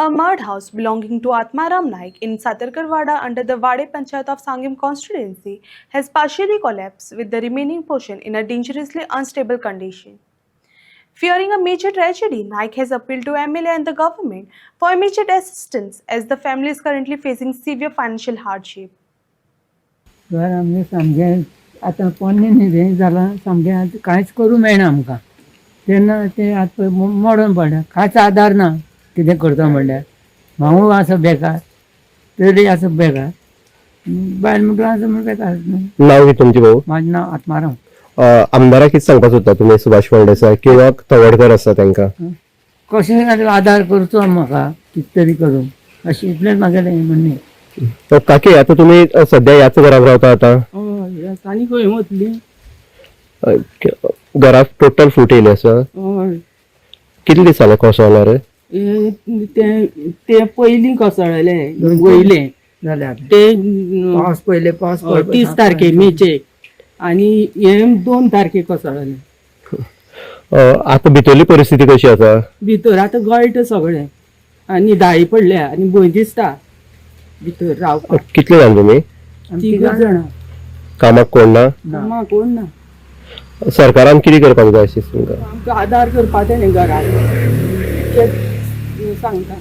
A mud house belonging to Atmaram Naik in Satarkarwada under the Wade Panchayat of Sangam constituency has partially collapsed with the remaining portion in a dangerously unstable condition. Fearing a major tragedy, Naik has appealed to MLA and the government for immediate assistance as the family is currently facing severe financial hardship. घर आमगे सामकें आतां पोन्ने न्हिदें जालां सामकें आतां कांयच करूं मेळना आमकां तेन्ना तें आतां मोडून पडल्या कांयच आदार ना कितें करता म्हणल्यार भावूय आसा बेकार तरी आसा बेकार बायल म्हणटा आसा म्हण बेकार नाव कितें तुमचें भाऊ म्हाजें नांव आत्माराम आमदाराक कितें सांगपाक सोदता तुमी सुभाष फळदेसाय किंवा तवडकर आसा तांकां कशें आदार करचो म्हाका कितें तरी करून अशें इतलेंच म्हागेलें म्हणणें काकी आता तुम्ही सध्या याच घरात राहता आता हय आनी खंय वतली घरात टोटल फूट येयली आसा हय कितले दीस जाले कोसळ्ळा रे ते पयलीं कोसळ्ळेले वयले जाल्यार ते पावस पयले पावस 30 तारखे मेचे आनी हे 2 तारखे कोसळ्ळेले आता भितरली परिस्थिती कशी आसा भितर आतां गळट सगळें आनी दाळी पडल्या आनी भंय दिसता भितर रावपाक कितले जाण तुमी 3 जाणां कामाक कोण ना कामाक कोण ना सरकारान कितें करपाक जाय आशिल्लें तुमकां आमकां आदार करपा तें घराक सांगता